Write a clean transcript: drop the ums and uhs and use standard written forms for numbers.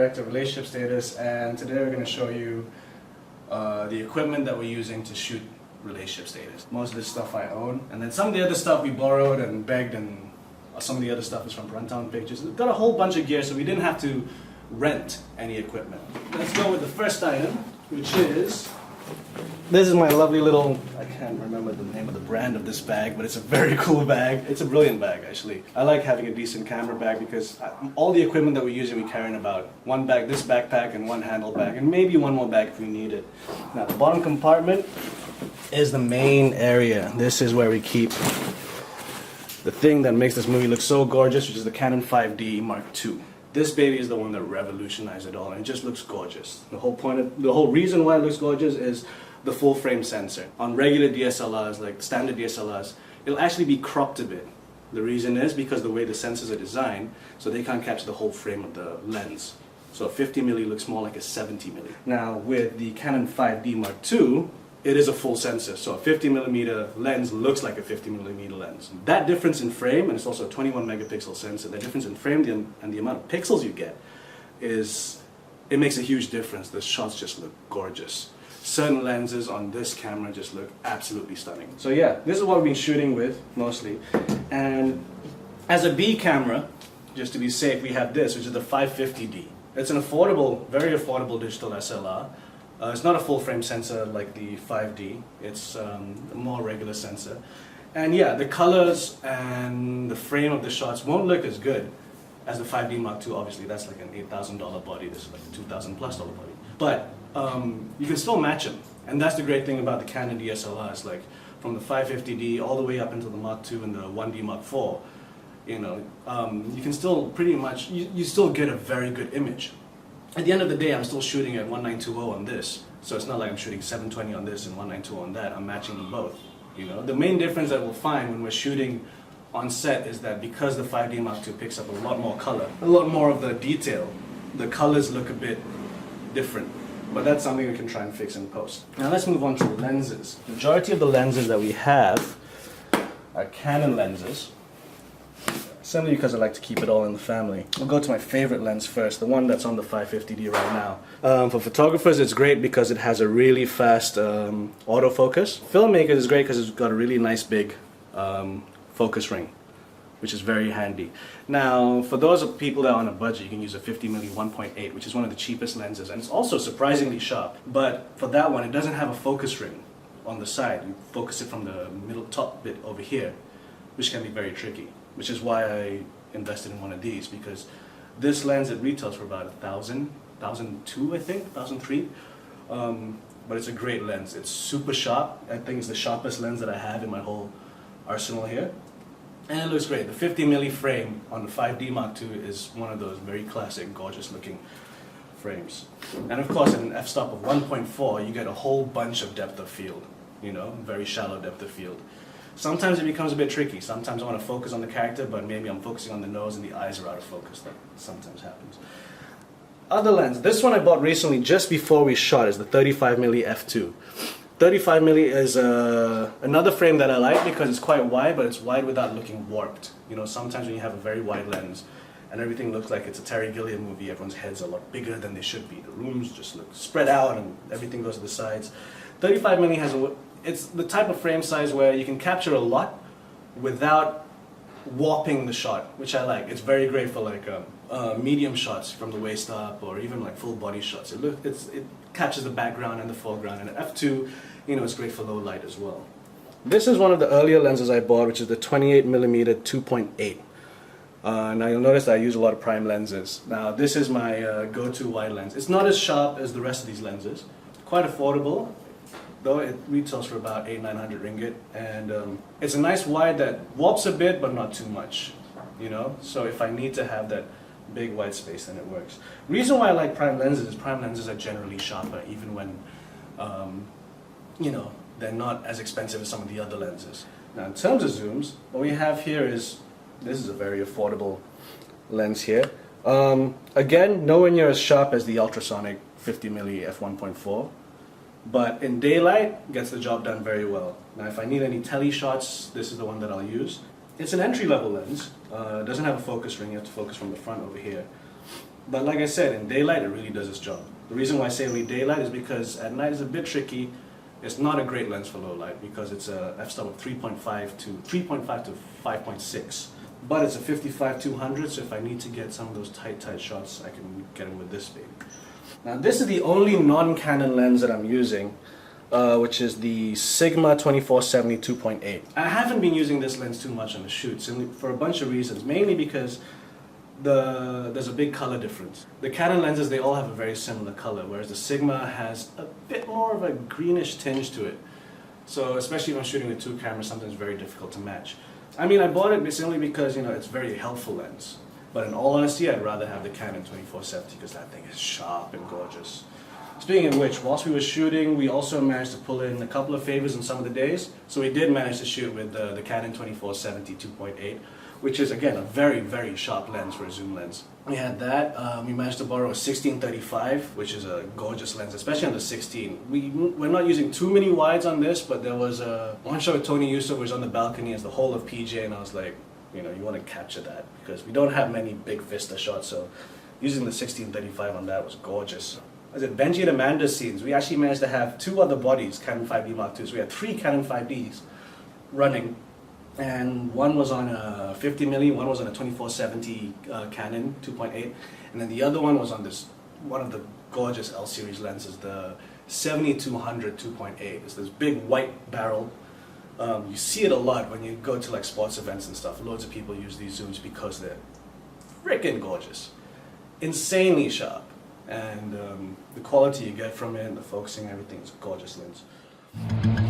back to Relationship Status, and today we're going to show you the equipment that we're using to shoot Relationship Status. Most of this stuff I own, and then some of the other stuff we borrowed and begged, and some of the other stuff is from Runtown Pictures. We've got a whole bunch of gear, so we didn't have to rent any equipment. Let's go with the first item, which is... This is my lovely little, I can't remember the name of the brand of this bag, but it's a very cool bag. It's a brilliant bag, actually. I like having a decent camera bag because all the equipment that we're using, we carry in about one bag, this backpack, and one handle bag, and maybe one more bag if we need it. Now, the bottom compartment is the main area. This is where we keep the thing that makes this movie look so gorgeous, which is the Canon 5D Mark II. This baby is the one that revolutionized it all, and it just looks gorgeous. The whole reason why it looks gorgeous is the full frame sensor. On regular DSLRs, like standard DSLRs, it'll actually be cropped a bit. The reason is because the way the sensors are designed, so they can't capture the whole frame of the lens. So a 50mm looks more like a 70mm. Now with the Canon 5D Mark II, it is a full sensor, so a 50mm lens looks like a 50mm lens. That difference in frame, and it's also a 21 megapixel sensor, the difference in frame and the amount of pixels you get it makes a huge difference. The shots just look gorgeous. Certain lenses on this camera just look absolutely stunning. So yeah, this is what we've been shooting with mostly. And as a B camera, just to be safe, we have this, which is the 550D. It's an affordable, very affordable digital SLR. It's not a full frame sensor like the 5D, it's a more regular sensor. And yeah, the colors and the frame of the shots won't look as good as the 5D Mark II. Obviously that's like an $8,000 body, this is like a $2,000+ body. But you can still match them. And that's the great thing about the Canon DSLRs, like from the 550D all the way up until the Mark II and the 1D Mark IV, you know, you can still pretty much, you still get a very good image. At the end of the day, I'm still shooting at 1920 on this, so it's not like I'm shooting 720 on this and 1920 on that. I'm matching them both. You know, the main difference that we'll find when we're shooting on set is that because the 5D Mark II picks up a lot more color, a lot more of the detail, the colors look a bit different. But that's something we can try and fix in post. Now let's move on to the lenses. The majority of the lenses that we have are Canon lenses. Simply because I like to keep it all in the family. We'll go to my favorite lens first, the one that's on the 550D right now. For photographers, it's great because it has a really fast autofocus. Filmmakers is great because it's got a really nice big focus ring, which is very handy. Now, for those people that are on a budget, you can use a 50mm 1.8, which is one of the cheapest lenses, and it's also surprisingly sharp. But for that one, it doesn't have a focus ring on the side. You focus it from the middle top bit over here, which can be very tricky. Which is why I invested in one of these, because this lens, it retails for about $1,000, $1,002 I think, $1,003. But it's a great lens. It's super sharp. I think it's the sharpest lens that I have in my whole arsenal here. And it looks great. The 50mm frame on the 5D Mark II is one of those very classic, gorgeous looking frames. And of course, in an f-stop of 1.4, you get a whole bunch of depth of field, you know, very shallow depth of field. Sometimes it becomes a bit tricky. Sometimes I want to focus on the character, but maybe I'm focusing on the nose and the eyes are out of focus. That sometimes happens. Other lens. This one I bought recently just before we shot is the 35mm f2. 35mm is another frame that I like because it's quite wide, but it's wide without looking warped. You know, sometimes when you have a very wide lens and everything looks like it's a Terry Gilliam movie, everyone's heads are a lot bigger than they should be. The rooms just look spread out and everything goes to the sides. 35mm has it's the type of frame size where you can capture a lot without warping the shot, which I like. It's very great for like medium shots from the waist up, or even like full body shots. It captures the background and the foreground, and at f2, you know, it's great for low light as well. This is one of the earlier lenses I bought, which is the 28mm 2.8. Now you'll notice that I use a lot of prime lenses. Now this is my go-to wide lens. It's not as sharp as the rest of these lenses. Quite affordable, though it retails for about 800-900 ringgit, and it's a nice wide that warps a bit but not too much, you know, so if I need to have that big white space then it works. Reason why I like prime lenses is prime lenses are generally sharper even when you know, they're not as expensive as some of the other lenses. Now in terms of zooms, what we have here is, this is a very affordable lens here. Again, nowhere near as sharp as the ultrasonic 50mm f1.4. But in daylight, gets the job done very well. Now if I need any tele shots, this is the one that I'll use. It's an entry-level lens. It doesn't have a focus ring, you have to focus from the front over here. But like I said, in daylight it really does its job. The reason why I say only daylight is because at night it's a bit tricky. It's not a great lens for low light because it's a f-stop of 3.5 to 5.6. But it's a 55-200, so if I need to get some of those tight shots, I can get them with this baby. Now this is the only non-Canon lens that I'm using, which is the Sigma 2470 2.8. I haven't been using this lens too much on the shoots, and for a bunch of reasons, mainly because there's a big color difference. The Canon lenses, they all have a very similar color, whereas the Sigma has a bit more of a greenish tinge to it. So especially if I'm shooting with two cameras, sometimes very difficult to match. I mean, I bought it simply because, you know, it's a very helpful lens. But in all honesty, I'd rather have the Canon 2470 because that thing is sharp and gorgeous. Speaking of which, whilst we were shooting, we also managed to pull in a couple of favors on some of the days. So we did manage to shoot with the Canon 2470 2.8, which is, again, a very, very sharp lens for a zoom lens. We had that. We managed to borrow a 1635, which is a gorgeous lens, especially on the 16. We're not using too many wides on this, but there was one shot with Tony Yusuf was on the balcony as the whole of PJ, and I was like, you know, you want to capture that because we don't have many big vista shots, so using the 1635 on that was gorgeous. As at Benji and Amanda's scenes, we actually managed to have two other bodies, Canon 5D Mark II. So we had three Canon 5Ds running, and one was on a 50mm, one was on a 2470 Canon 2.8, and then the other one was on one of the gorgeous L series lenses, the 70-200 2.8. It's this big white barrel. You see it a lot when you go to like sports events and stuff. Loads of people use these zooms because they're freaking gorgeous, insanely sharp, and the quality you get from it, and the focusing, everything is a gorgeous lens.